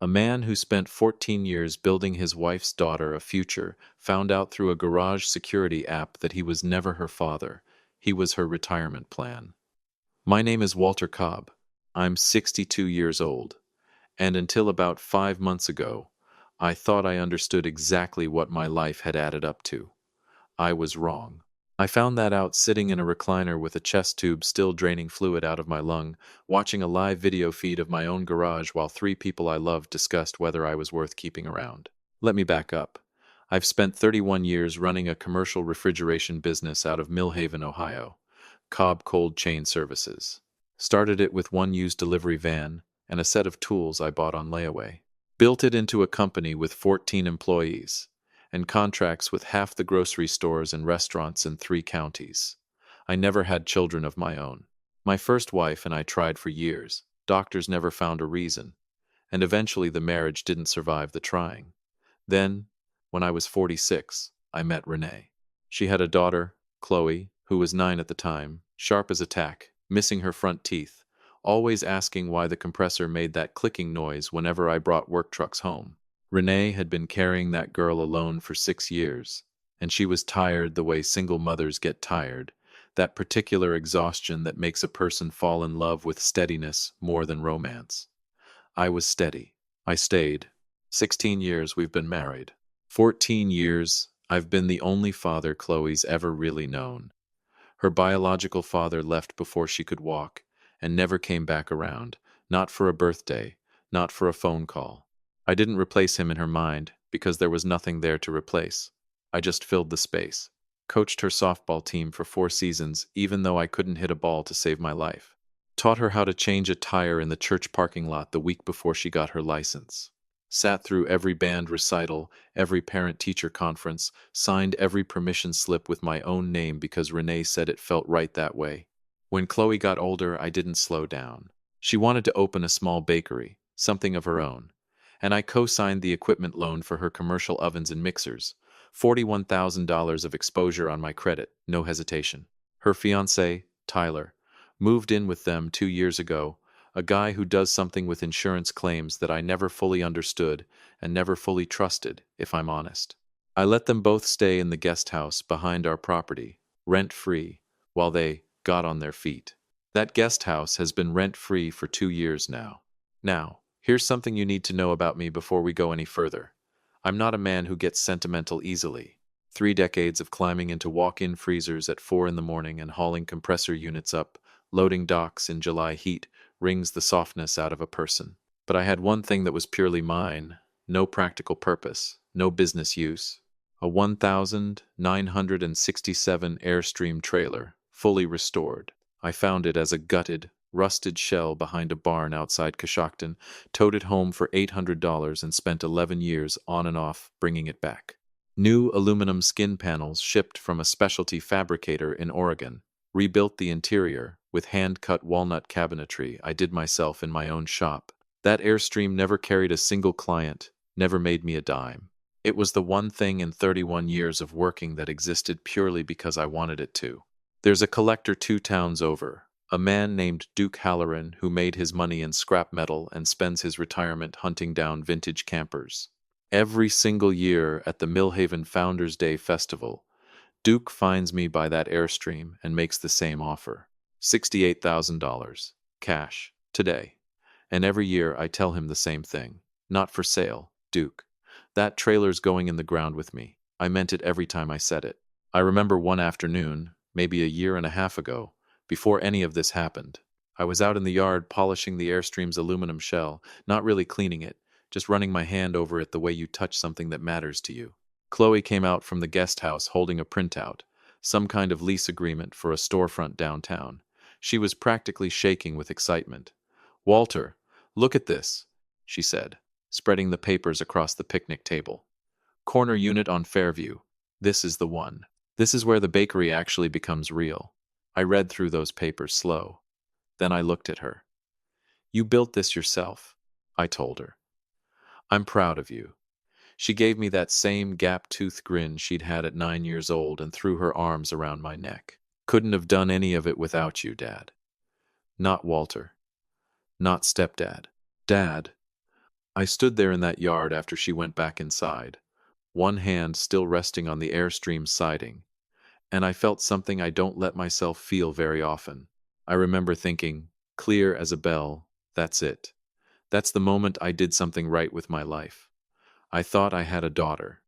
A man who spent 14 years building his wife's daughter a future found out through a garage security app that he was never her father. He was her retirement plan. My name is Walter Cobb. I'm 62 years old, and until about 5 months ago, I thought I understood exactly what my life had added up to. I was wrong. I found that out sitting in a recliner with a chest tube still draining fluid out of my lung, watching a live video feed of my own garage while three people I loved discussed whether I was worth keeping around. Let me back up. I've spent 31 years running a commercial refrigeration business out of Millhaven, Ohio, Cobb Cold Chain Services. Started it with one used delivery van and a set of tools I bought on layaway. Built it into a company with 14 employees and contracts with half the grocery stores and restaurants in 3 counties. I never had children of my own. My first wife and I tried for years. Doctors never found a reason, and eventually the marriage didn't survive the trying. Then, when I was 46, I met Renee. She had a daughter, Chloe, who was 9 at the time, sharp as a tack, missing her front teeth, always asking why the compressor made that clicking noise whenever I brought work trucks home. Renee had been carrying that girl alone for 6 years, and she was tired the way single mothers get tired, that particular exhaustion that makes a person fall in love with steadiness more than romance. I was steady. I stayed. 16 years we've been married. 14 years I've been the only father Chloe's ever really known. Her biological father left before she could walk and never came back around, not for a birthday, not for a phone call. I didn't replace him in her mind because there was nothing there to replace. I just filled the space. Coached her softball team for 4 seasons even though I couldn't hit a ball to save my life. Taught her how to change a tire in the church parking lot the week before she got her license. Sat through every band recital, every parent-teacher conference, signed every permission slip with my own name because Renee said it felt right that way. When Chloe got older, I didn't slow down. She wanted to open a small bakery, something of her own, and I co-signed the equipment loan for her commercial ovens and mixers. $41,000 of exposure on my credit, no hesitation. Her fiancé, Tyler, moved in with them 2 years ago, a guy who does something with insurance claims that I never fully understood and never fully trusted, if I'm honest. I let them both stay in the guest house behind our property, rent-free, while they got on their feet. That guest house has been rent-free for 2 years now. Now, here's something you need to know about me before we go any further. I'm not a man who gets sentimental easily. 3 decades of climbing into walk-in freezers at 4 in the morning and hauling compressor units up, loading docks in July heat, wrings the softness out of a person. But I had one thing that was purely mine, no practical purpose, no business use. A 1967 Airstream trailer, fully restored. I found it as a gutted, rusted shell behind a barn outside Coshocton, towed it home for $800 and spent 11 years on and off bringing it back. New aluminum skin panels shipped from a specialty fabricator in Oregon. Rebuilt the interior with hand-cut walnut cabinetry I did myself in my own shop. That Airstream never carried a single client, never made me a dime. It was the one thing in 31 years of working that existed purely because I wanted it to. There's a collector 2 towns over, a man named Duke Halloran who made his money in scrap metal and spends his retirement hunting down vintage campers. Every single year at the Millhaven Founders Day Festival, Duke finds me by that Airstream and makes the same offer. $68,000, cash, today. And every year I tell him the same thing. Not for sale, Duke. That trailer's going in the ground with me. I meant it every time I said it. I remember one afternoon, maybe a year and a half ago, before any of this happened. I was out in the yard polishing the Airstream's aluminum shell, not really cleaning it, just running my hand over it the way you touch something that matters to you. Chloe came out from the guest house holding a printout, some kind of lease agreement for a storefront downtown. She was practically shaking with excitement. "Walter, look at this," she said, spreading the papers across the picnic table. "Corner unit on Fairview. This is the one. This is where the bakery actually becomes real." I read through those papers slow. Then I looked at her. "You built this yourself," I told her. "I'm proud of you." She gave me that same gap-toothed grin she'd had at 9 years old and threw her arms around my neck. "Couldn't have done any of it without you, Dad." Not Walter. Not stepdad. Dad. I stood there in that yard after she went back inside, one hand still resting on the Airstream siding, and I felt something I don't let myself feel very often. I remember thinking, clear as a bell, that's it. That's the moment I did something right with my life. I thought I had a daughter.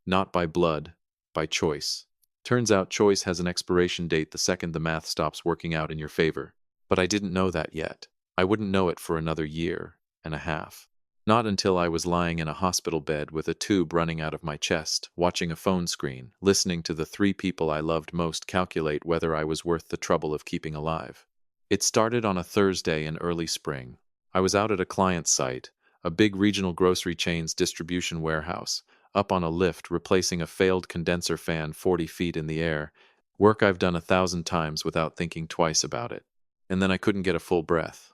Not by blood, by choice. Turns out choice has an expiration date the second the math stops working out in your favor. But I didn't know that yet. I wouldn't know it for another year and a half. Not until I was lying in a hospital bed with a tube running out of my chest, watching a phone screen, listening to the three people I loved most calculate whether I was worth the trouble of keeping alive. It started on a Thursday in early spring. I was out at a client site, a big regional grocery chain's distribution warehouse, up on a lift replacing a failed condenser fan 40 feet in the air, work I've done 1,000 times without thinking twice about it. And then I couldn't get a full breath.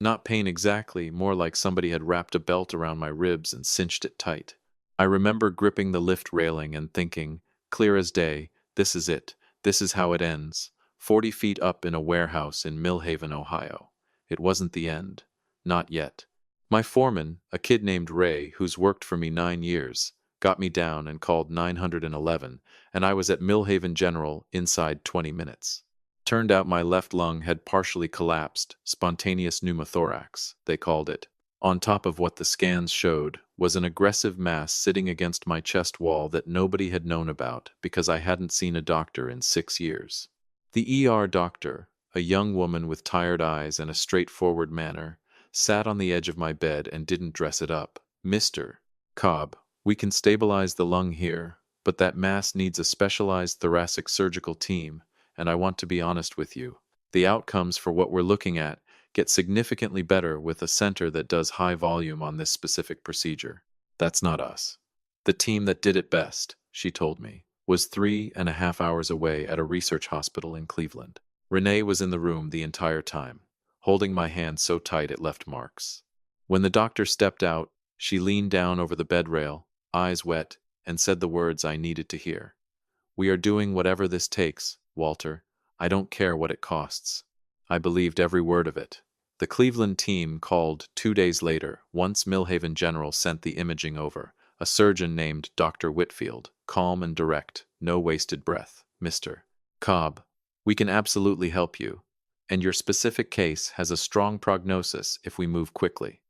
Not pain exactly, more like somebody had wrapped a belt around my ribs and cinched it tight. I remember gripping the lift railing and thinking, clear as day, this is it, this is how it ends. 40 feet up in a warehouse in Millhaven, Ohio. It wasn't the end. Not yet. My foreman, a kid named Ray, who's worked for me 9 years, got me down and called 911, and I was at Millhaven General inside 20 minutes. Turned out my left lung had partially collapsed, spontaneous pneumothorax, they called it. On top of what the scans showed was an aggressive mass sitting against my chest wall that nobody had known about because I hadn't seen a doctor in 6 years. The ER doctor, a young woman with tired eyes and a straightforward manner, sat on the edge of my bed and didn't dress it up. Mr. Cobb, we can stabilize the lung here, but that mass needs a specialized thoracic surgical team, and I want to be honest with you. The outcomes for what we're looking at get significantly better with a center that does high volume on this specific procedure. That's not us. The team that did it best, she told me, was 3.5 hours away at a research hospital in Cleveland. Renee was in the room the entire time, holding my hand so tight it left marks. When the doctor stepped out, she leaned down over the bed rail, eyes wet, and said the words I needed to hear. We are doing whatever this takes, Walter. I don't care what it costs. I believed every word of it. The Cleveland team called 2 days later, once Millhaven General sent the imaging over. A surgeon named Dr. Whitfield, calm and direct, no wasted breath. Mr. Cobb, we can absolutely help you, and your specific case has a strong prognosis if we move quickly.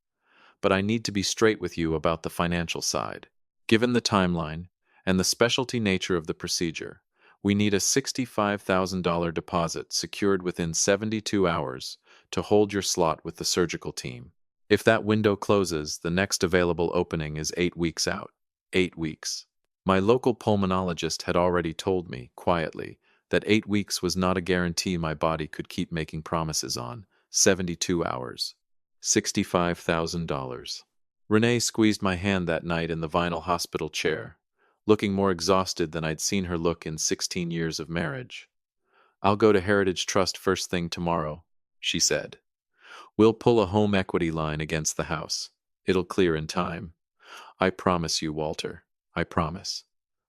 But I need to be straight with you about the financial side. Given the timeline and the specialty nature of the procedure, we need a $65,000 deposit secured within 72 hours to hold your slot with the surgical team. If that window closes, the next available opening is 8 weeks out. 8 weeks. My local pulmonologist had already told me, quietly, that 8 weeks was not a guarantee my body could keep making promises on. 72 hours. $65,000. Renee squeezed my hand that night in the vinyl hospital chair, looking more exhausted than I'd seen her look in 16 years of marriage. I'll go to Heritage Trust first thing tomorrow, she said. We'll pull a home equity line against the house. It'll clear in time. I promise you, Walter. I promise.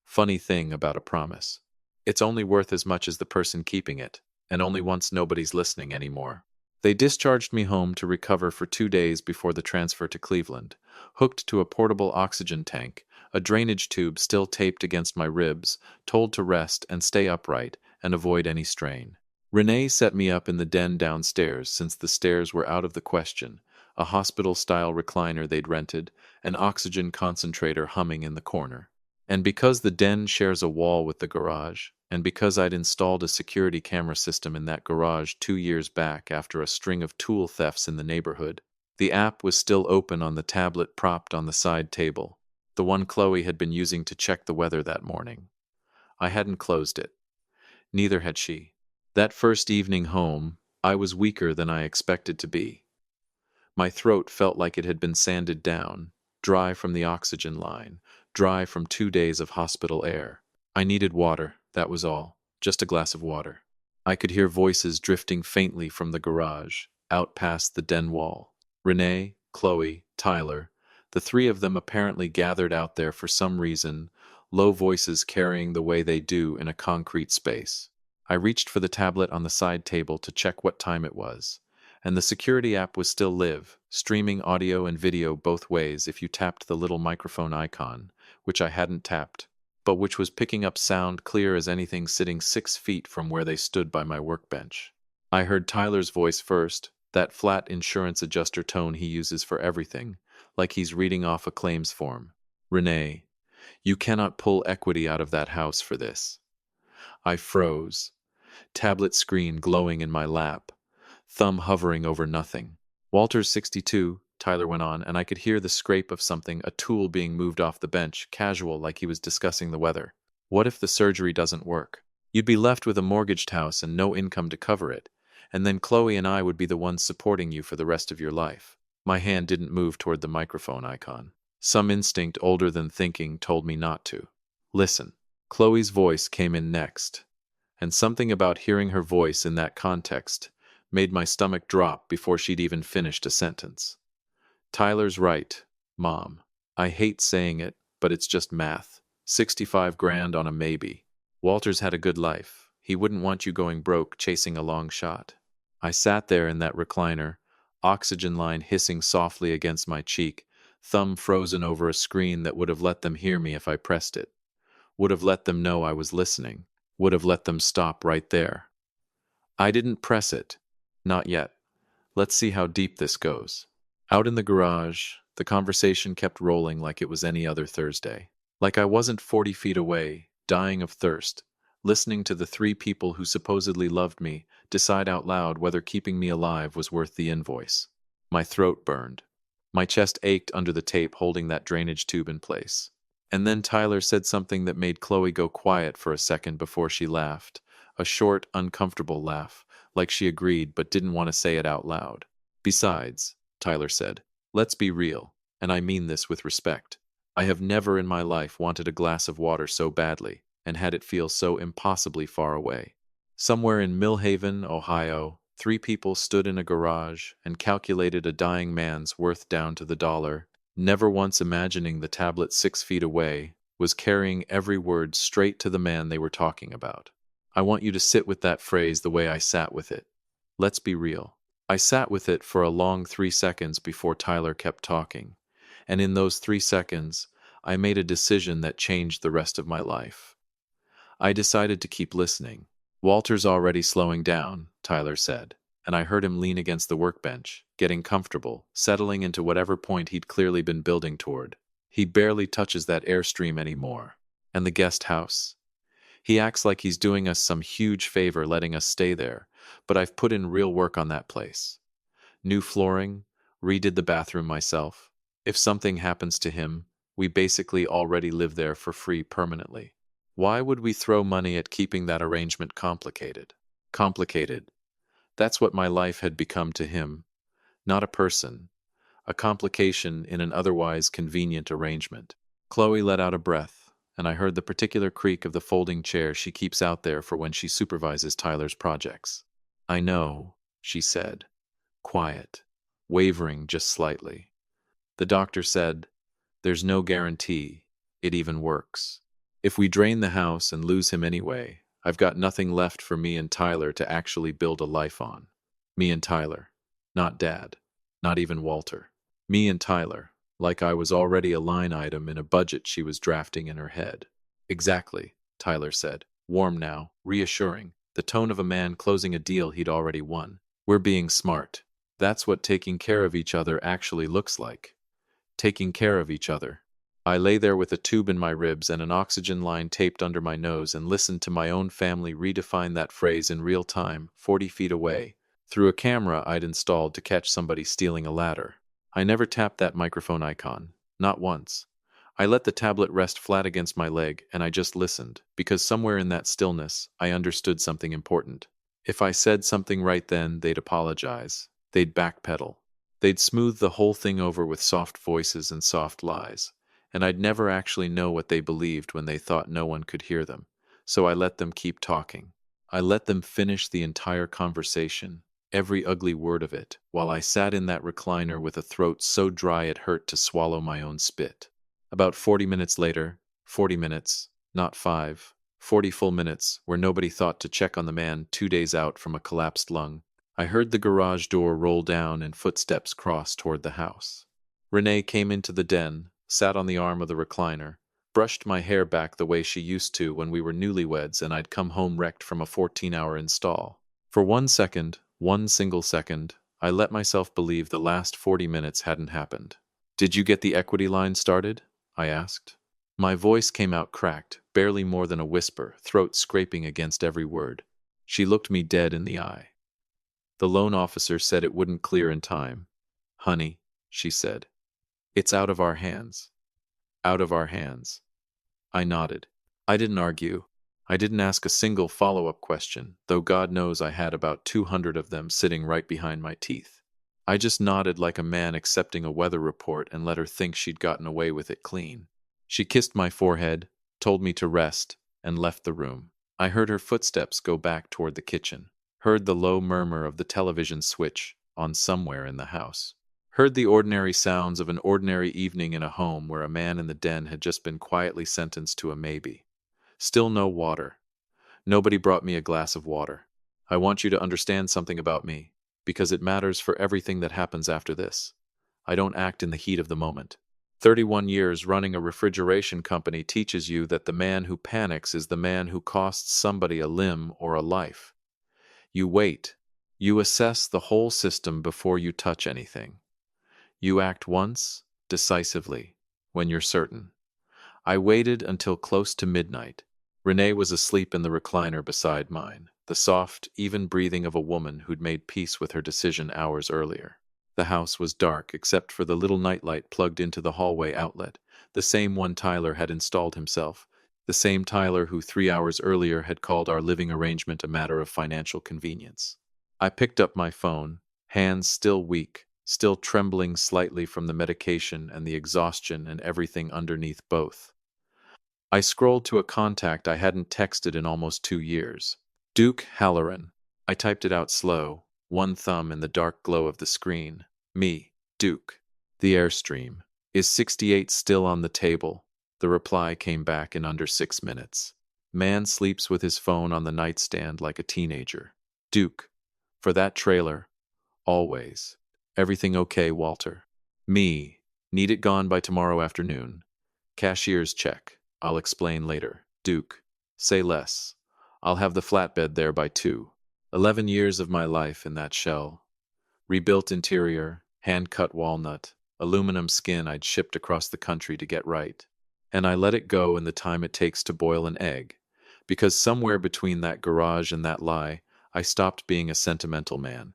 Funny thing about a promise. It's only worth as much as the person keeping it, and only once nobody's listening anymore. They discharged me home to recover for 2 days before the transfer to Cleveland, hooked to a portable oxygen tank, a drainage tube still taped against my ribs, told to rest and stay upright and avoid any strain. Renee set me up in the den downstairs since the stairs were out of the question, a hospital-style recliner they'd rented, an oxygen concentrator humming in the corner. And because the den shares a wall with the garage, and because I'd installed a security camera system in that garage 2 years back after a string of tool thefts in the neighborhood, the app was still open on the tablet propped on the side table, the one Chloe had been using to check the weather that morning. I hadn't closed it. Neither had she. That first evening home, I was weaker than I expected to be. My throat felt like it had been sanded down, dry from the oxygen line, dry from 2 days of hospital air. I needed water, that was all, just a glass of water. I could hear voices drifting faintly from the garage, out past the den wall. Renee, Chloe, Tyler, the three of them apparently gathered out there for some reason, low voices carrying the way they do in a concrete space. I reached for the tablet on the side table to check what time it was, and the security app was still live, streaming audio and video both ways if you tapped the little microphone icon, which I hadn't tapped, but which was picking up sound clear as anything sitting 6 feet from where they stood by my workbench. I heard Tyler's voice first, that flat insurance adjuster tone he uses for everything, like he's reading off a claims form. "Renee, you cannot pull equity out of that house for this." I froze, tablet screen glowing in my lap, thumb hovering over nothing. "Walter's 62, Tyler went on, and I could hear the scrape of something, a tool being moved off the bench, casual, like he was discussing the weather. "What if the surgery doesn't work? You'd be left with a mortgaged house and no income to cover it, and then Chloe and I would be the ones supporting you for the rest of your life." My hand didn't move toward the microphone icon. Some instinct older than thinking told me not to. "Listen." Chloe's voice came in next, and something about hearing her voice in that context made my stomach drop before she'd even finished a sentence. "Tyler's right, Mom. I hate saying it, but it's just math. 65 grand on a maybe. Walter's had a good life. He wouldn't want you going broke chasing a long shot." I sat there in that recliner, oxygen line hissing softly against my cheek, thumb frozen over a screen that would have let them hear me if I pressed it, would have let them know I was listening, would have let them stop right there. I didn't press it. Not yet. Let's see how deep this goes. Out in the garage, the conversation kept rolling like it was any other Thursday. Like I wasn't 40 feet away, dying of thirst, listening to the 3 people who supposedly loved me decide out loud whether keeping me alive was worth the invoice. My throat burned. My chest ached under the tape holding that drainage tube in place. And then Tyler said something that made Chloe go quiet for a second before she laughed. A short, uncomfortable laugh, like she agreed but didn't want to say it out loud. "Besides," Tyler said, "let's be real, and I mean this with respect. I have never in my life wanted a glass of water so badly, and had it feel so impossibly far away." Somewhere in Millhaven, Ohio, 3 people stood in a garage and calculated a dying man's worth down to the dollar, never once imagining the tablet 6 feet away was carrying every word straight to the man they were talking about. I want you to sit with that phrase the way I sat with it. Let's be real. I sat with it for a long 3 seconds before Tyler kept talking, and in those 3 seconds, I made a decision that changed the rest of my life. I decided to keep listening. "Walter's already slowing down," Tyler said, and I heard him lean against the workbench, getting comfortable, settling into whatever point he'd clearly been building toward. "He barely touches that airstream anymore. And the guest house. He acts like he's doing us some huge favor letting us stay there, but I've put in real work on that place. New flooring, redid the bathroom myself. If something happens to him, we basically already live there for free permanently. Why would we throw money at keeping that arrangement complicated? Complicated. That's what my life had become to him. Not a person. A complication in an otherwise convenient arrangement." Chloe let out a breath, and I heard the particular creak of the folding chair she keeps out there for when she supervises Tyler's projects. "I know," she said, quiet, wavering just slightly. "The doctor said, there's no guarantee it even works. If we drain the house and lose him anyway, I've got nothing left for me and Tyler to actually build a life on. Me and Tyler. Not Dad. Not even Walter. Me and Tyler, like I was already a line item in a budget she was drafting in her head." "Exactly," Tyler said, warm now, reassuring, the tone of a man closing a deal he'd already won. "We're being smart. That's what taking care of each other actually looks like. Taking care of each other." I lay there with a tube in my ribs and an oxygen line taped under my nose and listened to my own family redefine that phrase in real time, 40 feet away, through a camera I'd installed to catch somebody stealing a ladder. I never tapped that microphone icon. Not once. I let the tablet rest flat against my leg and I just listened, because somewhere in that stillness, I understood something important. If I said something right then, they'd apologize. They'd backpedal. They'd smooth the whole thing over with soft voices and soft lies. And I'd never actually know what they believed when they thought no one could hear them. So I let them keep talking. I let them finish the entire conversation, every ugly word of it, while I sat in that recliner with a throat so dry it hurt to swallow my own spit. About 40 minutes later, 40 minutes, not 5, 40 full minutes, where nobody thought to check on the man 2 days out from a collapsed lung, I heard the garage door roll down and footsteps cross toward the house. Renee came into the den, sat on the arm of the recliner, brushed my hair back the way she used to when we were newlyweds and I'd come home wrecked from a 14-hour install. For 1 second, one single second, I let myself believe the last 40 minutes hadn't happened. "Did you get the equity line started?" I asked. My voice came out cracked, barely more than a whisper, throat scraping against every word. She looked me dead in the eye. "The loan officer said it wouldn't clear in time. Honey," she said, "it's out of our hands. Out of our hands." I nodded. I didn't argue. I didn't ask a single follow-up question, though God knows I had about 200 of them sitting right behind my teeth. I just nodded like a man accepting a weather report and let her think she'd gotten away with it clean. She kissed my forehead, told me to rest, and left the room. I heard her footsteps go back toward the kitchen, heard the low murmur of the television switch on somewhere in the house, heard the ordinary sounds of an ordinary evening in a home where a man in the den had just been quietly sentenced to a maybe. Still no water. Nobody brought me a glass of water. I want you to understand something about me, because it matters for everything that happens after this. I don't act in the heat of the moment. 31 years running a refrigeration company teaches you that the man who panics is the man who costs somebody a limb or a life. You wait. You assess the whole system before you touch anything. You act once, decisively, when you're certain. I waited until close to midnight. Renee was asleep in the recliner beside mine, the soft, even breathing of a woman who'd made peace with her decision hours earlier. The house was dark except for the little nightlight plugged into the hallway outlet, the same one Tyler had installed himself, the same Tyler who 3 hours earlier had called our living arrangement a matter of financial convenience. I picked up my phone, hands still weak, still trembling slightly from the medication and the exhaustion and everything underneath both. I scrolled to a contact I hadn't texted in almost 2 years. Duke Halloran. I typed it out slow, one thumb in the dark glow of the screen. Me, Duke. The Airstream. Is 68 still on the table? The reply came back in under 6 minutes. Man sleeps with his phone on the nightstand like a teenager. Duke. For that trailer. Always. Everything okay, Walter? Me. Need it gone by tomorrow afternoon. Cashier's check. I'll explain later. Duke. Say less. I'll have the flatbed there by 2. 11 years of my life in that shell. Rebuilt interior, hand-cut walnut, aluminum skin I'd shipped across the country to get right. And I let it go in the time it takes to boil an egg, because somewhere between that garage and that lie, I stopped being a sentimental man.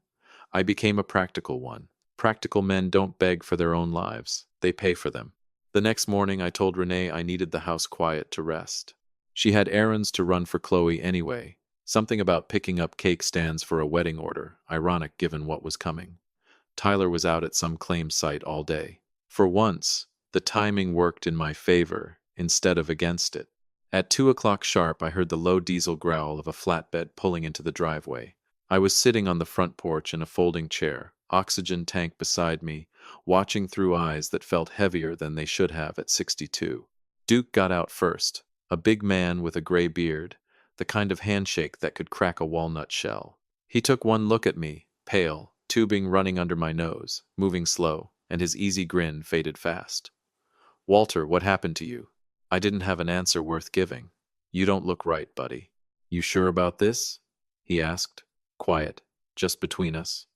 I became a practical one. Practical men don't beg for their own lives. They pay for them. The next morning, I told Renee I needed the house quiet to rest. She had errands to run for Chloe anyway. Something about picking up cake stands for a wedding order, ironic given what was coming. Tyler was out at some claim site all day. For once, the timing worked in my favor instead of against it. At 2 o'clock sharp, I heard the low diesel growl of a flatbed pulling into the driveway. I was sitting on the front porch in a folding chair, oxygen tank beside me, watching through eyes that felt heavier than they should have at 62. Duke got out first, a big man with a gray beard, the kind of handshake that could crack a walnut shell. He took one look at me, pale, tubing running under my nose, moving slow, and his easy grin faded fast. "Walter, what happened to you?" I didn't have an answer worth giving. "You don't look right, buddy." "You sure about this?" he asked, quiet, just between us.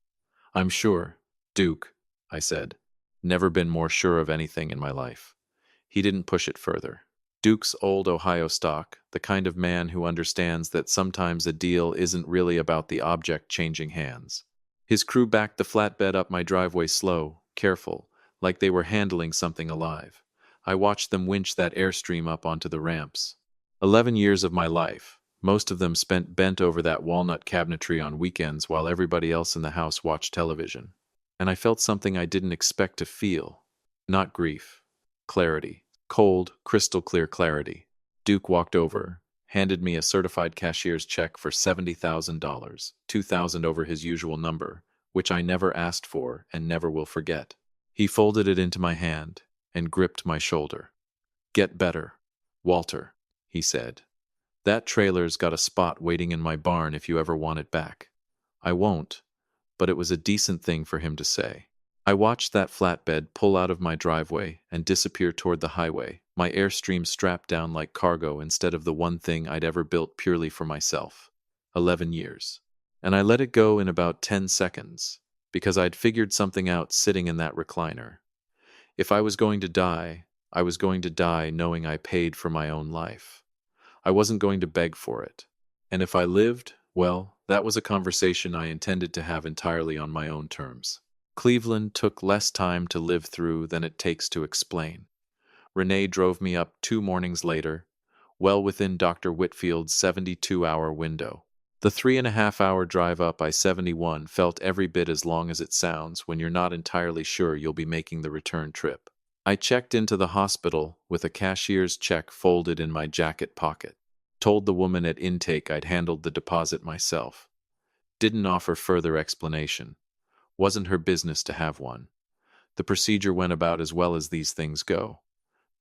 "I'm sure, Duke," I said. Never been more sure of anything in my life. He didn't push it further. Duke's old Ohio stock, the kind of man who understands that sometimes a deal isn't really about the object changing hands. His crew backed the flatbed up my driveway slow, careful, like they were handling something alive. I watched them winch that Airstream up onto the ramps. 11 years of my life, most of them spent bent over that walnut cabinetry on weekends while everybody else in the house watched television. And I felt something I didn't expect to feel. Not grief. Clarity. Cold, crystal-clear clarity. Duke walked over, handed me a certified cashier's check for $70,000, $2,000 over his usual number, which I never asked for and never will forget. He folded it into my hand and gripped my shoulder. "Get better, Walter," he said. "That trailer's got a spot waiting in my barn if you ever want it back." "I won't. but it was a decent thing for him to say. I watched that flatbed pull out of my driveway and disappear toward the highway, my Airstream strapped down like cargo instead of the one thing I'd ever built purely for myself. 11 years. And I let it go in about 10 seconds, because I'd figured something out sitting in that recliner. If I was going to die, I was going to die knowing I paid for my own life. I wasn't going to beg for it. And if I lived, well, that was a conversation I intended to have entirely on my own terms. Cleveland took less time to live through than it takes to explain. Renee drove me up 2 mornings later, well within Dr. Whitfield's 72-hour window. The 3.5-hour drive up I-71 felt every bit as long as it sounds when you're not entirely sure you'll be making the return trip. I checked into the hospital with a cashier's check folded in my jacket pocket. Told the woman at intake I'd handled the deposit myself. Didn't offer further explanation. Wasn't her business to have one. The procedure went about as well as these things go.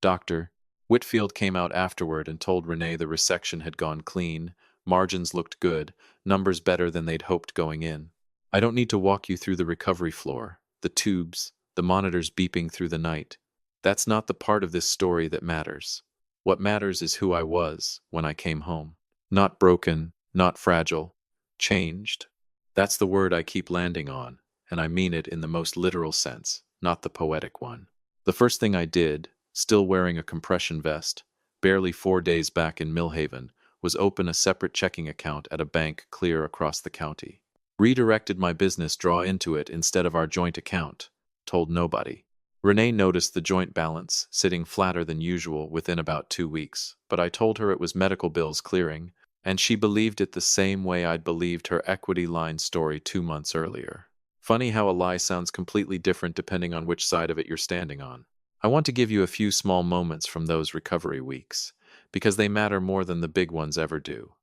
Dr. Whitfield came out afterward and told Renee the resection had gone clean, margins looked good, numbers better than they'd hoped going in. I don't need to walk you through the recovery floor, the tubes, the monitors beeping through the night. That's not the part of this story that matters. What matters is who I was when I came home. Not broken, not fragile, changed. That's the word I keep landing on, and I mean it in the most literal sense, not the poetic one. The first thing I did, still wearing a compression vest, barely 4 days back in Millhaven, was open a separate checking account at a bank clear across the county. Redirected my business draw into it instead of our joint account. Told nobody. Renee noticed the joint balance sitting flatter than usual within about 2 weeks, but I told her it was medical bills clearing, and she believed it the same way I'd believed her equity line story 2 months earlier. Funny how a lie sounds completely different depending on which side of it you're standing on. I want to give you a few small moments from those recovery weeks, because they matter more than the big ones ever do.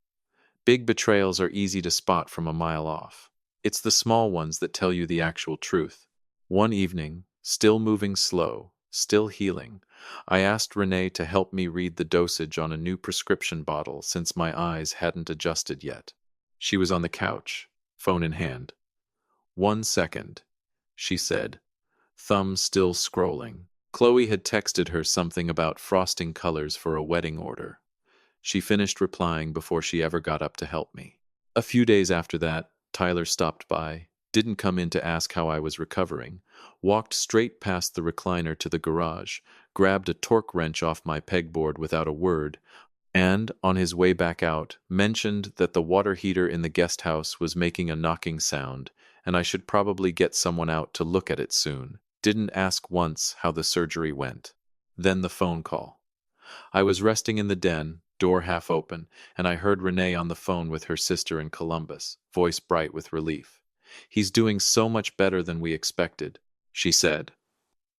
Big betrayals are easy to spot from a mile off. It's the small ones that tell you the actual truth. One evening, still moving slow, still healing, I asked Renee to help me read the dosage on a new prescription bottle since my eyes hadn't adjusted yet. She was on the couch, phone in hand. 1 second, she said, thumb still scrolling. Chloe had texted her something about frosting colors for a wedding order. She finished replying before she ever got up to help me. A few days after that, Tyler stopped by, didn't come in to ask how I was recovering, walked straight past the recliner to the garage, grabbed a torque wrench off my pegboard without a word, and, on his way back out, mentioned that the water heater in the guest house was making a knocking sound, and I should probably get someone out to look at it soon. Didn't ask once how the surgery went. Then the phone call. I was resting in the den, door half open, and I heard Renee on the phone with her sister in Columbus, voice bright with relief. "He's doing so much better than we expected," she said.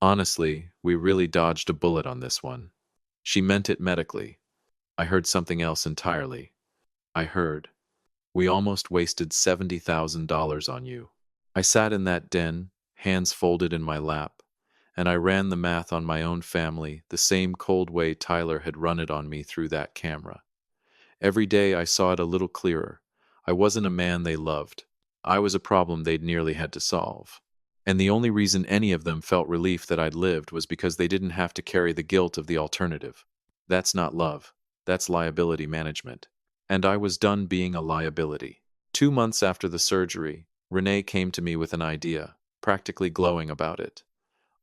"Honestly, we really dodged a bullet on this one." She meant it medically. I heard something else entirely. I heard, "We almost wasted $70,000 on you." I sat in that den, hands folded in my lap, and I ran the math on my own family the same cold way Tyler had run it on me through that camera. Every day I saw it a little clearer. I wasn't a man they loved. I was a problem they'd nearly had to solve. And the only reason any of them felt relief that I'd lived was because they didn't have to carry the guilt of the alternative. That's not love. That's liability management. And I was done being a liability. 2 months after the surgery, Renee came to me with an idea, practically glowing about it.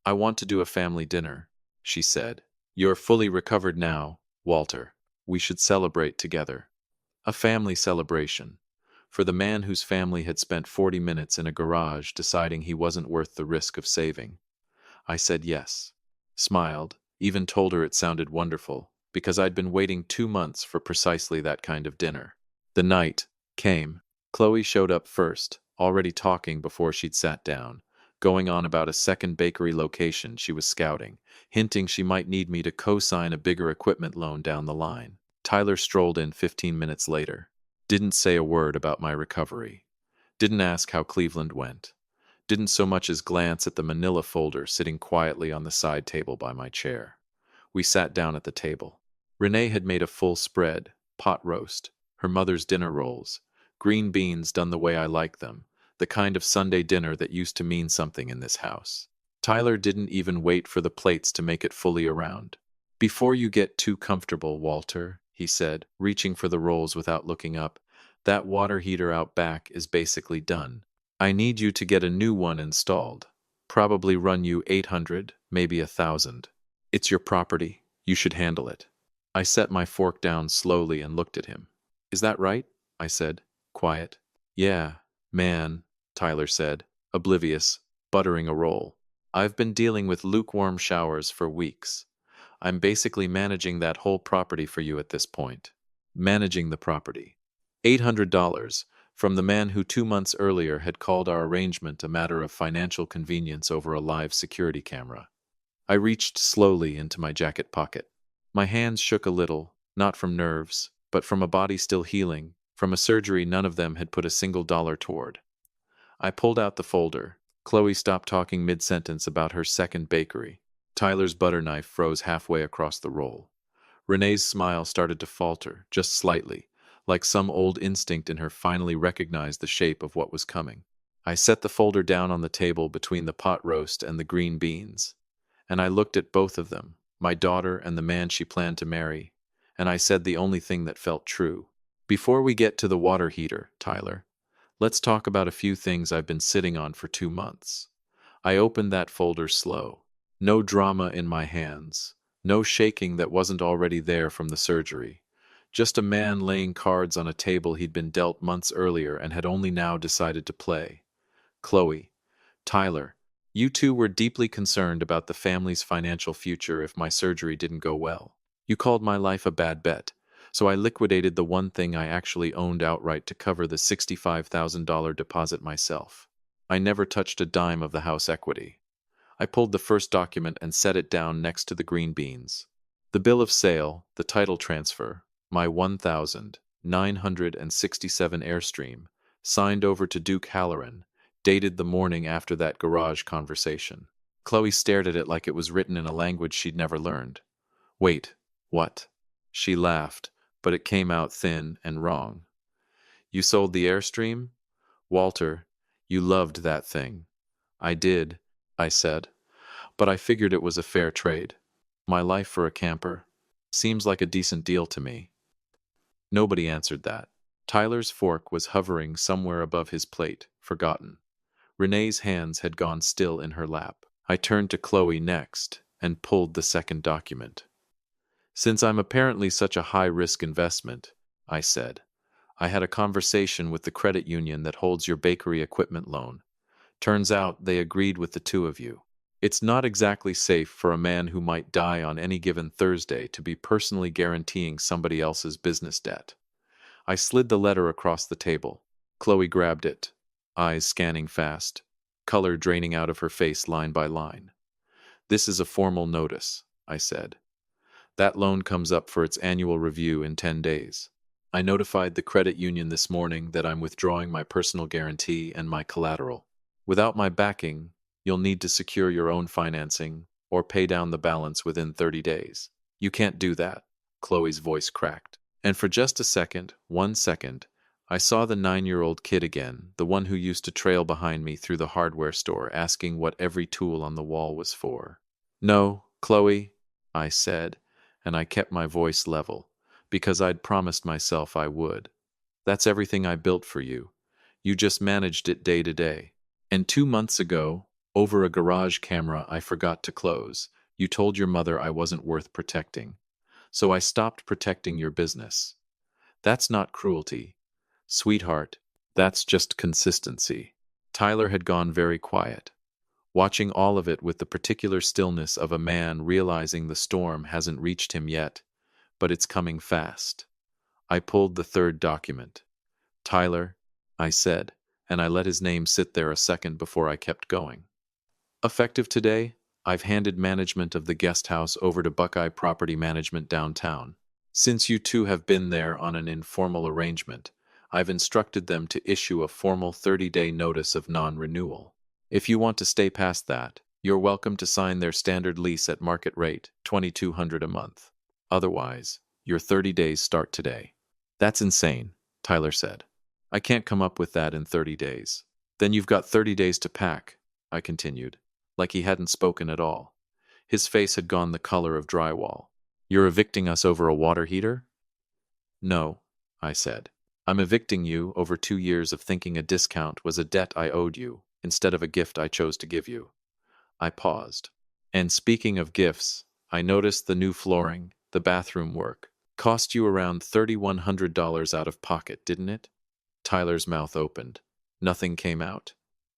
"I want to do a family dinner," she said. "You're fully recovered now, Walter. We should celebrate together." A family celebration. For the man whose family had spent 40 minutes in a garage deciding he wasn't worth the risk of saving. I said yes. Smiled, even told her it sounded wonderful, because I'd been waiting 2 months for precisely that kind of dinner. The night came. Chloe showed up first, already talking before she'd sat down, going on about a second bakery location she was scouting, hinting she might need me to co-sign a bigger equipment loan down the line. Tyler strolled in 15 minutes later. Didn't say a word about my recovery. Didn't ask how Cleveland went. Didn't so much as glance at the manila folder sitting quietly on the side table by my chair. We sat down at the table. Renee had made a full spread, pot roast, her mother's dinner rolls, green beans done the way I like them, the kind of Sunday dinner that used to mean something in this house. Tyler didn't even wait for the plates to make it fully around. "Before you get too comfortable, Walter," he said, reaching for the rolls without looking up, "that water heater out back is basically done. I need you to get a new one installed. Probably run you 800, maybe 1,000. It's your property. You should handle it." I set my fork down slowly and looked at him. "Is that right?" I said, quiet. "Yeah, man," Tyler said, oblivious, buttering a roll. "I've been dealing with lukewarm showers for weeks. I'm basically managing that whole property for you at this point." Managing the property. $800 from the man who 2 months earlier had called our arrangement a matter of financial convenience over a live security camera. I reached slowly into my jacket pocket. My hands shook a little, not from nerves, but from a body still healing, from a surgery none of them had put a single dollar toward. I pulled out the folder. Chloe stopped talking mid-sentence about her second bakery. Tyler's butter knife froze halfway across the roll. Renee's smile started to falter, just slightly, like some old instinct in her finally recognized the shape of what was coming. I set the folder down on the table between the pot roast and the green beans, and I looked at both of them, my daughter and the man she planned to marry, and I said the only thing that felt true. "Before we get to the water heater, Tyler, let's talk about a few things I've been sitting on for 2 months." I opened that folder slow. No drama in my hands. No shaking that wasn't already there from the surgery. Just a man laying cards on a table he'd been dealt months earlier and had only now decided to play. "Chloe, Tyler, you two were deeply concerned about the family's financial future if my surgery didn't go well. You called my life a bad bet, so I liquidated the one thing I actually owned outright to cover the $65,000 deposit myself. I never touched a dime of the house equity." I pulled the first document and set it down next to the green beans. The bill of sale, the title transfer, my 1,967 Airstream, signed over to Duke Halloran, dated the morning after that garage conversation. Chloe stared at it like it was written in a language she'd never learned. "Wait, what?" She laughed, but it came out thin and wrong. "You sold the Airstream? Walter, you loved that thing." "I did," I said, "but I figured it was a fair trade. My life for a camper. Seems like a decent deal to me." Nobody answered that. Tyler's fork was hovering somewhere above his plate, forgotten. Renee's hands had gone still in her lap. I turned to Chloe next and pulled the second document. "Since I'm apparently such a high-risk investment," I said, "I had a conversation with the credit union that holds your bakery equipment loan. Turns out they agreed with the two of you. It's not exactly safe for a man who might die on any given Thursday to be personally guaranteeing somebody else's business debt." I slid the letter across the table. Chloe grabbed it, eyes scanning fast, color draining out of her face line by line. "This is a formal notice," I said. "That loan comes up for its annual review in 10 days. I notified the credit union this morning that I'm withdrawing my personal guarantee and my collateral. Without my backing, you'll need to secure your own financing or pay down the balance within 30 days. You can't do that." Chloe's voice cracked. And for just a second, 1 second, I saw the 9-year-old kid again, the one who used to trail behind me through the hardware store asking what every tool on the wall was for. "No, Chloe," I said, and I kept my voice level, because I'd promised myself I would. "That's everything I built for you. You just managed it day to day. And 2 months ago, over a garage camera I forgot to close, you told your mother I wasn't worth protecting. So I stopped protecting your business. That's not cruelty, sweetheart. That's just consistency." Tyler had gone very quiet, watching all of it with the particular stillness of a man realizing the storm hasn't reached him yet, but it's coming fast. I pulled the third document. "Tyler," I said, and I let his name sit there a second before I kept going. "Effective today, I've handed management of the guest house over to Buckeye Property Management downtown. Since you two have been there on an informal arrangement, I've instructed them to issue a formal 30-day notice of non-renewal. If you want to stay past that, you're welcome to sign their standard lease at market rate, $2,200 a month. Otherwise, your 30 days start today." "That's insane," Tyler said. "I can't come up with that in 30 days. Then you've got 30 days to pack, I continued, like he hadn't spoken at all. His face had gone the color of drywall. You're evicting us over a water heater? No, I said. I'm evicting you over 2 years of thinking a discount was a debt I owed you, instead of a gift I chose to give you. I paused. And speaking of gifts, I noticed the new flooring, the bathroom work. Cost you around $3,100 out of pocket, didn't it? Tyler's mouth opened. Nothing came out.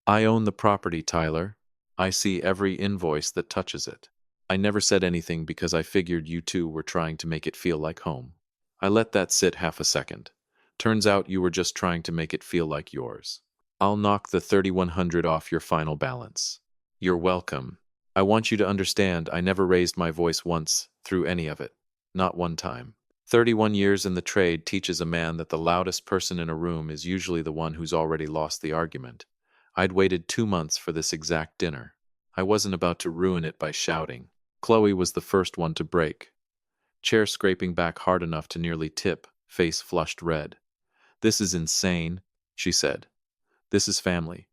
I own the property, Tyler. I see every invoice that touches it. I never said anything because I figured you two were trying to make it feel like home. I let that sit half a second. Turns out you were just trying to make it feel like yours. I'll knock the 3,100 off your final balance. You're welcome. I want you to understand I never raised my voice once through any of it. Not one time. 31 years in the trade teaches a man that the loudest person in a room is usually the one who's already lost the argument. I'd waited 2 months for this exact dinner. I wasn't about to ruin it by shouting. Chloe was the first one to break. Chair scraping back hard enough to nearly tip, face flushed red. This is insane, she said. This is family.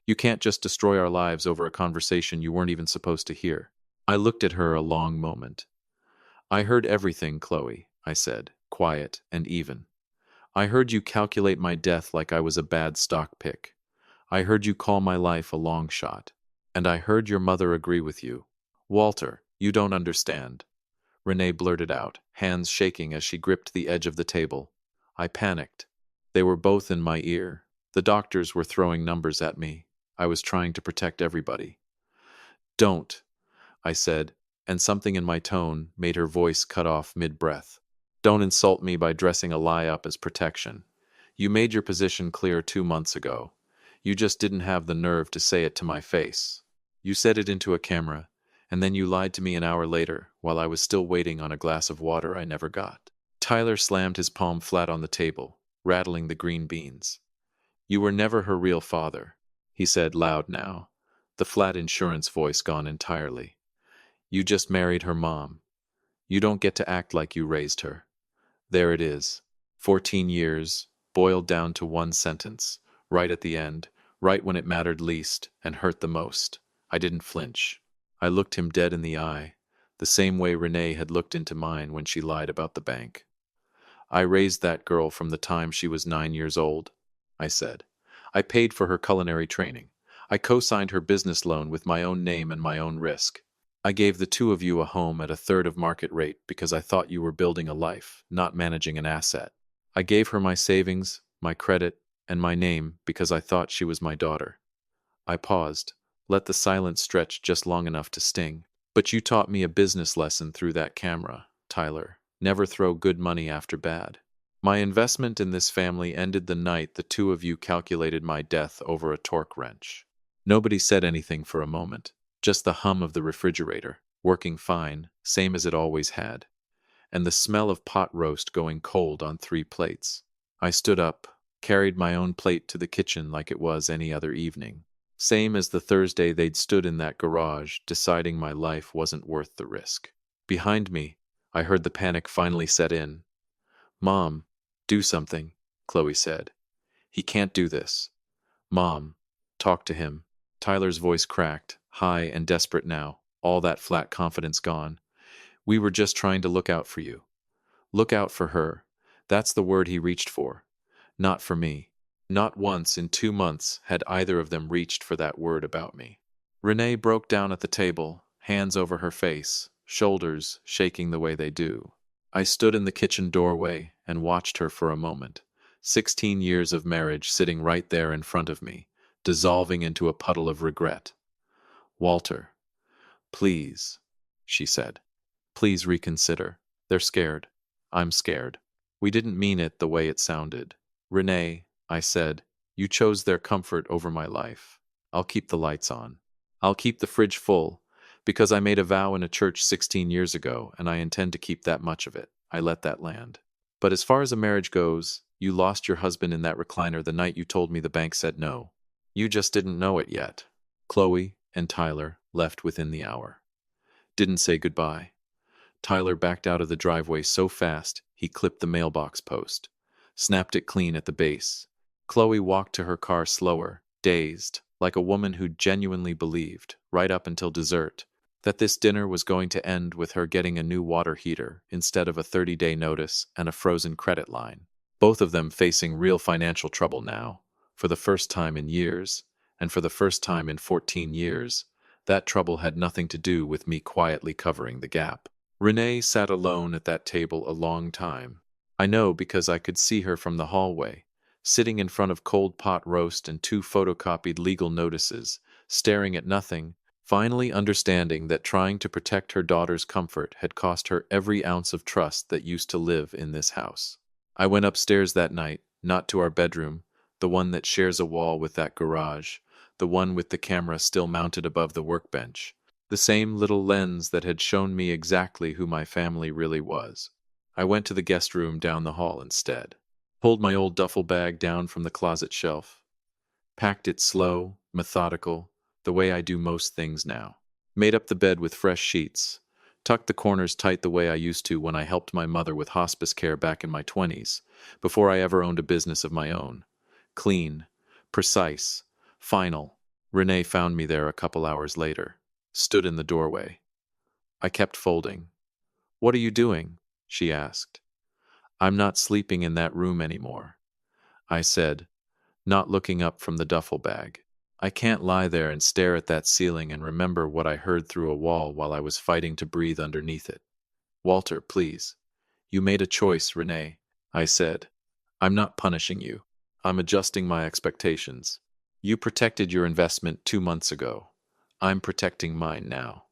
You can't just destroy our lives over a conversation you weren't even supposed to hear. I looked at her a long moment. I heard everything, Chloe, I said, quiet and even. I heard you calculate my death like I was a bad stock pick. I heard you call my life a long shot. And I heard your mother agree with you. Walter, you don't understand. Renee blurted out, hands shaking as she gripped the edge of the table. I panicked. They were both in my ear. The doctors were throwing numbers at me. I was trying to protect everybody. Don't, I said, and something in my tone made her voice cut off mid-breath. Don't insult me by dressing a lie up as protection. You made your position clear 2 months ago. You just didn't have the nerve to say it to my face. You said it into a camera, and then you lied to me an hour later while I was still waiting on a glass of water I never got. Tyler slammed his palm flat on the table, rattling the green beans. You were never her real father, he said loud now, the flat insurance voice gone entirely. You just married her mom. You don't get to act like you raised her. There it is. 14 years, boiled down to one sentence, right at the end, right when it mattered least and hurt the most. I didn't flinch. I looked him dead in the eye, the same way Renee had looked into mine when she lied about the bank. I raised that girl from the time she was 9 years old, I said. I paid for her culinary training. I co-signed her business loan with my own name and my own risk. I gave the two of you a home at a third of market rate because I thought you were building a life, not managing an asset. I gave her my savings, my credit, and my name because I thought she was my daughter. I paused, let the silence stretch just long enough to sting. But you taught me a business lesson through that camera, Tyler. Never throw good money after bad. My investment in this family ended the night the two of you calculated my death over a torque wrench. Nobody said anything for a moment. Just the hum of the refrigerator, working fine, same as it always had, and the smell of pot roast going cold on 3 plates. I stood up, carried my own plate to the kitchen like it was any other evening. Same as the Thursday they'd stood in that garage, deciding my life wasn't worth the risk. Behind me, I heard the panic finally set in. Mom, do something, Chloe said. He can't do this. Mom, talk to him. Tyler's voice cracked, high and desperate now, all that flat confidence gone. We were just trying to look out for you. Look out for her. That's the word he reached for. Not for me. Not once in 2 months had either of them reached for that word about me. Renee broke down at the table, hands over her face, shoulders shaking the way they do. I stood in the kitchen doorway and watched her for a moment. 16 years of marriage sitting right there in front of me, dissolving into a puddle of regret. Walter, please, she said. Please reconsider. They're scared. I'm scared. We didn't mean it the way it sounded. Renee, I said, you chose their comfort over my life. I'll keep the lights on. I'll keep the fridge full, because I made a vow in a church 16 years ago, and I intend to keep that much of it. I let that land. But as far as a marriage goes, you lost your husband in that recliner the night you told me the bank said no. You just didn't know it yet. Chloe and Tyler left within the hour. Didn't say goodbye. Tyler backed out of the driveway so fast he clipped the mailbox post, snapped it clean at the base. Chloe walked to her car slower, dazed, like a woman who genuinely believed, right up until dessert, that this dinner was going to end with her getting a new water heater instead of a 30-day notice and a frozen credit line. Both of them facing real financial trouble now, for the first time in years, and for the first time in 14 years. That trouble had nothing to do with me quietly covering the gap. Renee sat alone at that table a long time. I know because I could see her from the hallway, sitting in front of cold pot roast and 2 photocopied legal notices, staring at nothing, finally understanding that trying to protect her daughter's comfort had cost her every ounce of trust that used to live in this house. I went upstairs that night, not to our bedroom, the one that shares a wall with that garage, the one with the camera still mounted above the workbench, the same little lens that had shown me exactly who my family really was. I went to the guest room down the hall instead, pulled my old duffel bag down from the closet shelf, packed it slow, methodical, the way I do most things now. Made up the bed with fresh sheets, tucked the corners tight the way I used to when I helped my mother with hospice care back in my 20s, before I ever owned a business of my own. Clean, precise, final. Renee found me there a couple hours later, stood in the doorway. I kept folding. "What are you doing?" she asked. "I'm not sleeping in that room anymore," I said, not looking up from the duffel bag. I can't lie there and stare at that ceiling and remember what I heard through a wall while I was fighting to breathe underneath it. "Walter, please. You made a choice, Renee," I said. "I'm not punishing you. I'm adjusting my expectations. You protected your investment 2 months ago. I'm protecting mine now.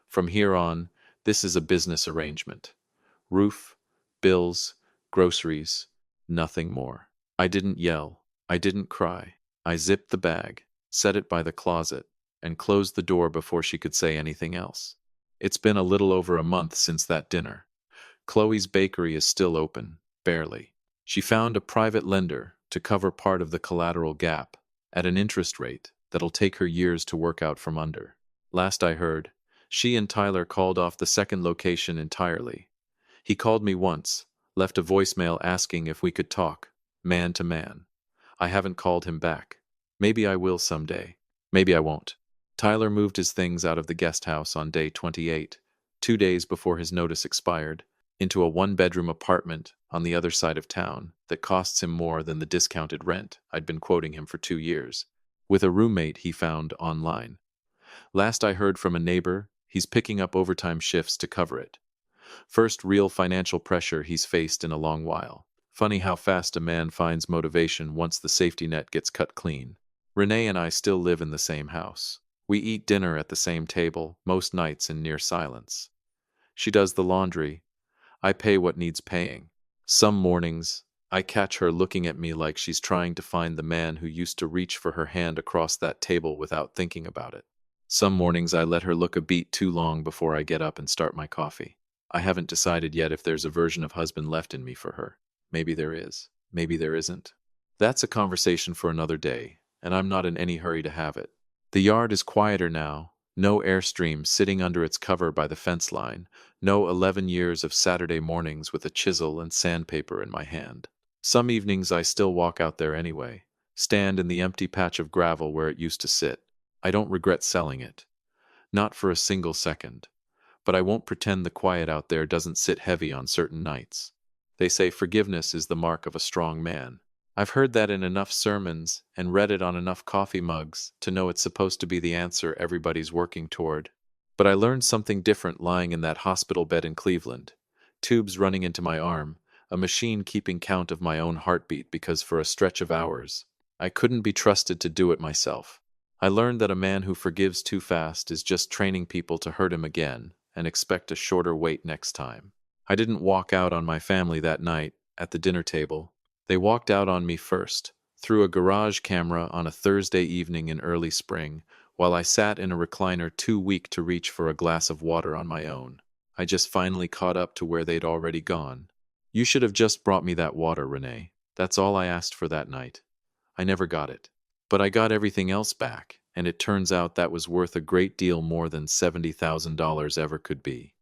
From here on, this is a business arrangement. Roof, bills, groceries, nothing more." I didn't yell. I didn't cry. I zipped the bag, set it by the closet, and closed the door before she could say anything else. It's been a little over a month since that dinner. Chloe's bakery is still open, barely. She found a private lender to cover part of the collateral gap at an interest rate that'll take her years to work out from under. Last I heard, she and Tyler called off the second location entirely. He called me once, left a voicemail asking if we could talk, man to man. I haven't called him back. Maybe I will someday. Maybe I won't. Tyler moved his things out of the guest house on day 28, 2 days before his notice expired, into a one-bedroom apartment on the other side of town that costs him more than the discounted rent I'd been quoting him for 2 years, with a roommate he found online. Last I heard from a neighbor, he's picking up overtime shifts to cover it. First real financial pressure he's faced in a long while. Funny how fast a man finds motivation once the safety net gets cut clean. Renee and I still live in the same house. We eat dinner at the same table, most nights in near silence. She does the laundry. I pay what needs paying. Some mornings, I catch her looking at me like she's trying to find the man who used to reach for her hand across that table without thinking about it. Some mornings I let her look a beat too long before I get up and start my coffee. I haven't decided yet if there's a version of husband left in me for her. Maybe there is. Maybe there isn't. That's a conversation for another day, and I'm not in any hurry to have it. The yard is quieter now. No Airstream sitting under its cover by the fence line. No 11 years of Saturday mornings with a chisel and sandpaper in my hand. Some evenings I still walk out there anyway. Stand in the empty patch of gravel where it used to sit. I don't regret selling it. Not for a single second. But I won't pretend the quiet out there doesn't sit heavy on certain nights. They say forgiveness is the mark of a strong man. I've heard that in enough sermons and read it on enough coffee mugs to know it's supposed to be the answer everybody's working toward. But I learned something different lying in that hospital bed in Cleveland. Tubes running into my arm, a machine keeping count of my own heartbeat because for a stretch of hours, I couldn't be trusted to do it myself. I learned that a man who forgives too fast is just training people to hurt him again and expect a shorter wait next time. I didn't walk out on my family that night at the dinner table. They walked out on me first, through a garage camera on a Thursday evening in early spring, while I sat in a recliner too weak to reach for a glass of water on my own. I just finally caught up to where they'd already gone. "You should have just brought me that water, Renee. That's all I asked for that night. I never got it. But I got everything else back, and it turns out that was worth a great deal more than $70,000 ever could be."